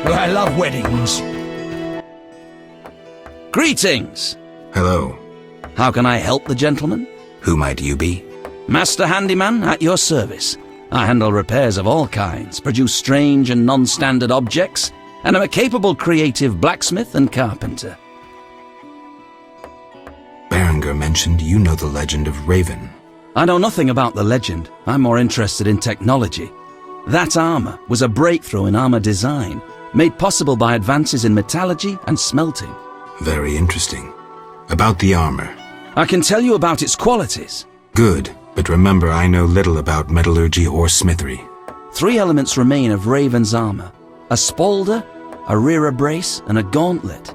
I love weddings. Greetings! Hello. How can I help the gentleman? Who might you be? Master Handyman at your service. I handle repairs of all kinds, produce strange and non-standard objects, and am a capable creative blacksmith and carpenter. Berenger mentioned you know the legend of Raven. I know nothing about the legend. I'm more interested in technology. That armor was a breakthrough in armor design, made possible by advances in metallurgy and smelting. Very interesting. About the armor. I can tell you about its qualities. Good, but remember I know little about metallurgy or smithery. 3 elements remain of Raven's armor: a spalder, a rear brace, and a gauntlet.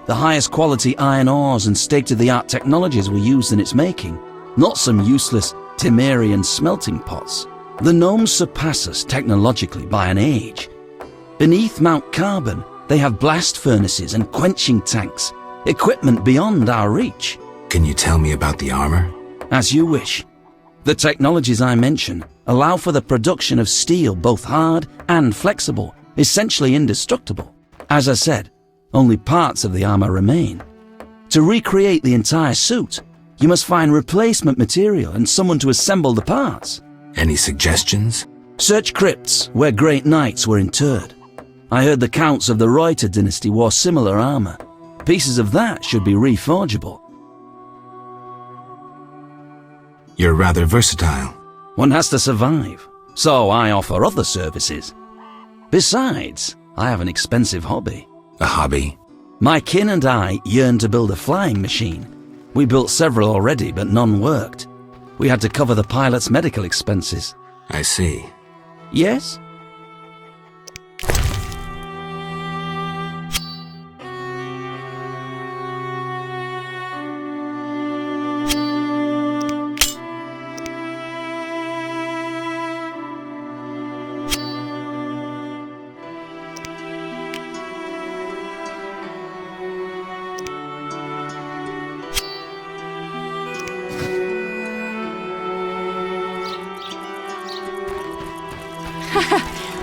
The highest quality iron ores and state-of-the-art technologies were used in its making, not some useless Temerian smelting pots. The gnomes surpass us technologically by an age. Beneath Mount Carbon, they have blast furnaces and quenching tanks, equipment beyond our reach. Can you tell me about the armor? As you wish. The technologies I mention allow for the production of steel both hard and flexible, essentially indestructible. As I said, only parts of the armor remain. To recreate the entire suit, you must find replacement material and someone to assemble the parts. Any suggestions? Search crypts where great knights were interred. I heard the counts of the Reuter dynasty wore similar armor. Pieces of that should be reforgeable. You're rather versatile. One has to survive, so I offer other services. Besides, I have an expensive hobby. A hobby? My kin and I yearn to build a flying machine. We built several already, but none worked. We had to cover the pilot's medical expenses. I see. Yes?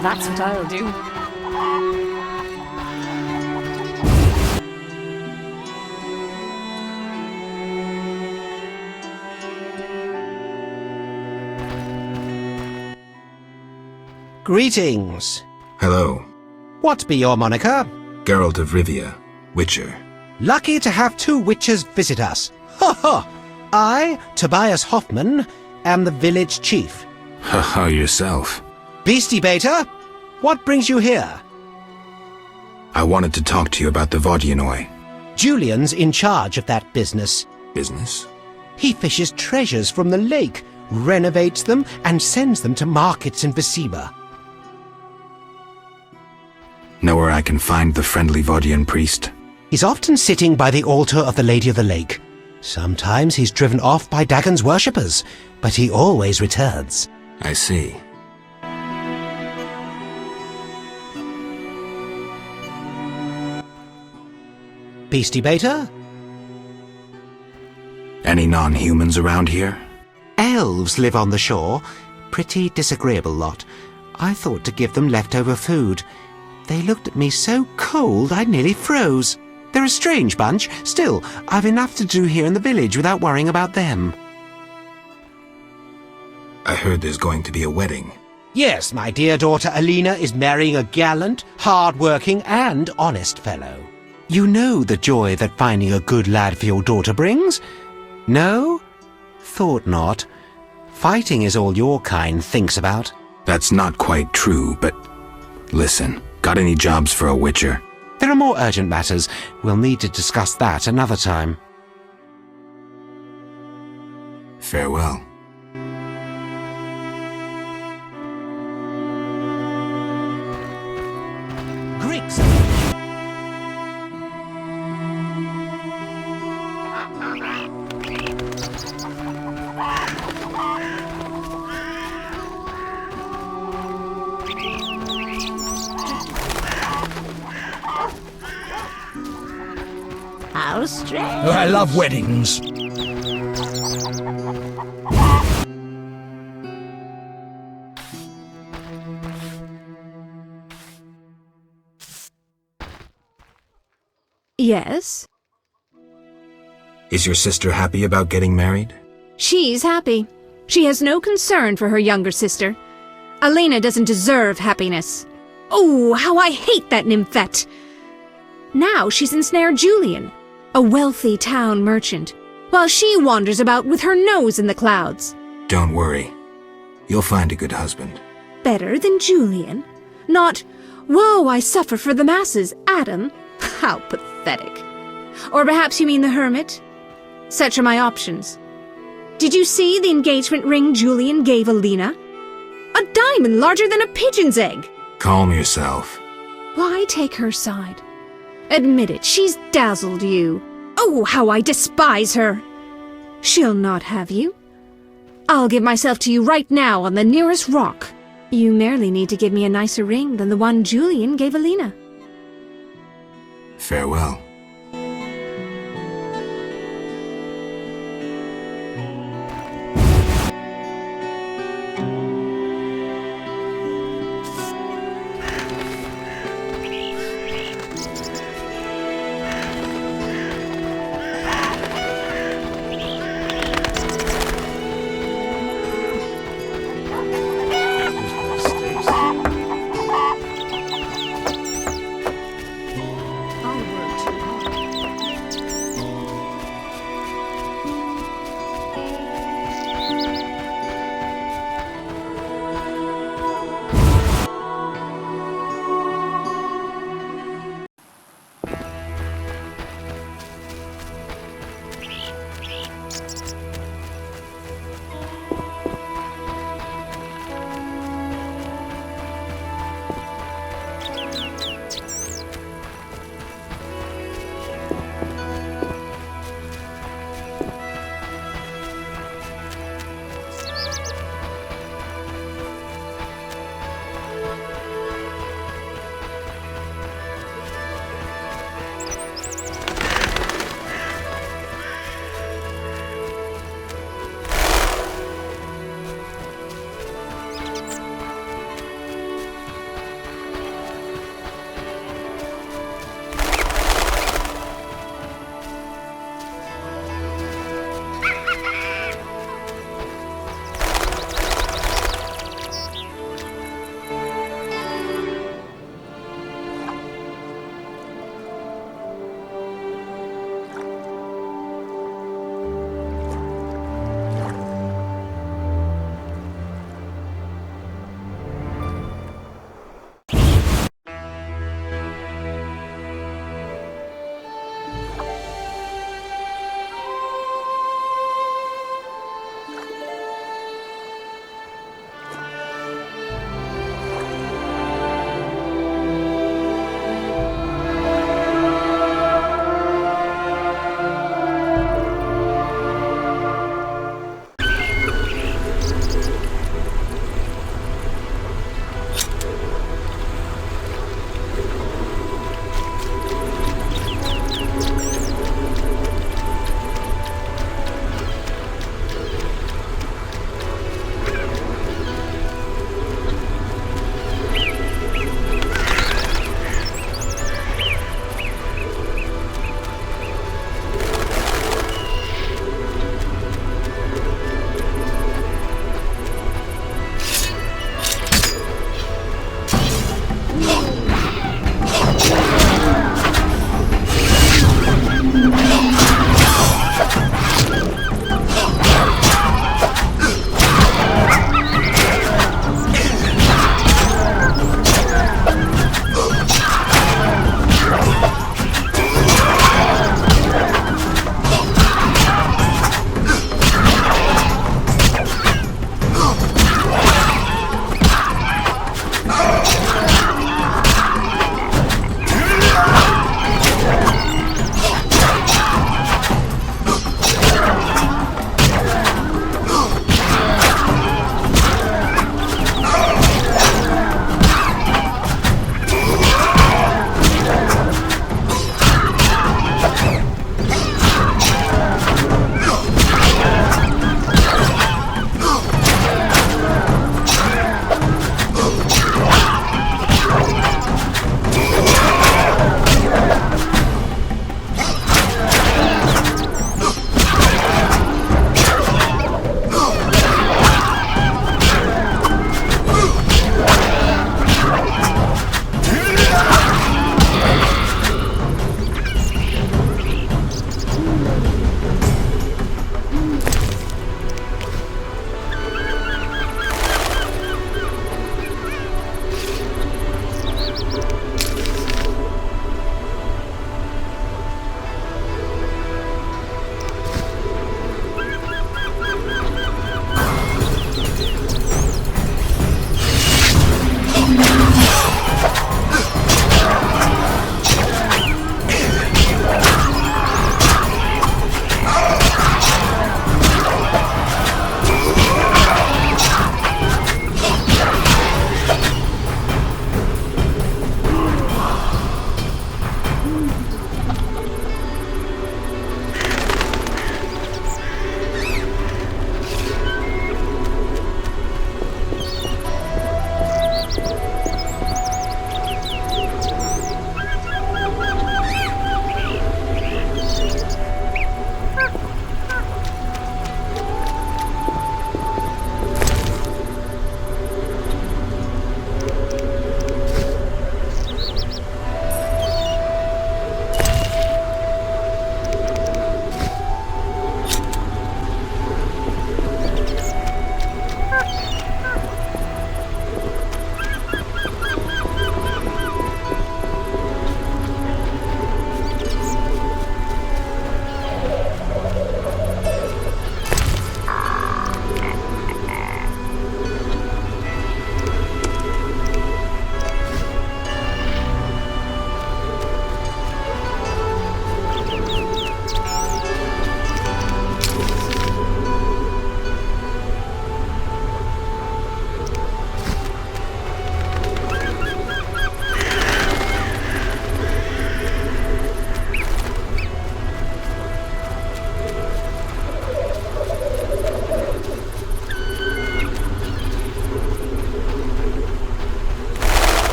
That's what I'll do. Greetings. Hello. What be your moniker? Geralt of Rivia, Witcher. Lucky to have 2 witches visit us. Ha ha! I, Tobias Hoffman, am the village chief. Haha, yourself. Beastie Beta, what brings you here? I wanted to talk to you about the Vodyanoi. Julian's in charge of that business. Business? He fishes treasures from the lake, renovates them, and sends them to markets in Viciba. Know where I can find the friendly Vodyan priest? He's often sitting by the altar of the Lady of the Lake. Sometimes he's driven off by Dagon's worshippers, but he always returns. I see. Beastie Beta? Any non-humans around here? Elves live on the shore. Pretty disagreeable lot. I thought to give them leftover food. They looked at me so cold I nearly froze. They're a strange bunch. Still, I've enough to do here in the village without worrying about them. I heard there's going to be a wedding. Yes, my dear daughter Alina is marrying a gallant, hard-working and honest fellow. You know the joy that finding a good lad for your daughter brings? No? Thought not. Fighting is all your kind thinks about. That's not quite true, but listen, got any jobs for a witcher? There are more urgent matters. We'll need to discuss that another time. Farewell. Griggs! How strange. I love weddings. Yes? Is your sister happy about getting married? She's happy. She has no concern for her younger sister. Alina doesn't deserve happiness. Oh, how I hate that nymphette! Now she's ensnared Julian, a wealthy town merchant, while she wanders about with her nose in the clouds. Don't worry. You'll find a good husband. Better than Julian? Not, woe, I suffer for the masses, Adam. How pathetic. Or perhaps you mean the hermit? Such are my options. Did you see the engagement ring Julian gave Alina? A diamond larger than a pigeon's egg. Calm yourself. Why take her side? Admit it, she's dazzled you. Oh, how I despise her! She'll not have you. I'll give myself to you right now on the nearest rock. You merely need to give me a nicer ring than the one Julian gave Alina. Farewell.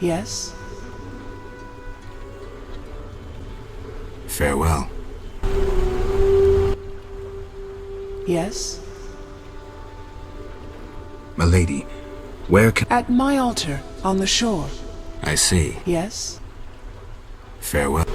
Yes? Farewell. Yes? Milady, where can... At my altar, on the shore. I see. Yes? Farewell.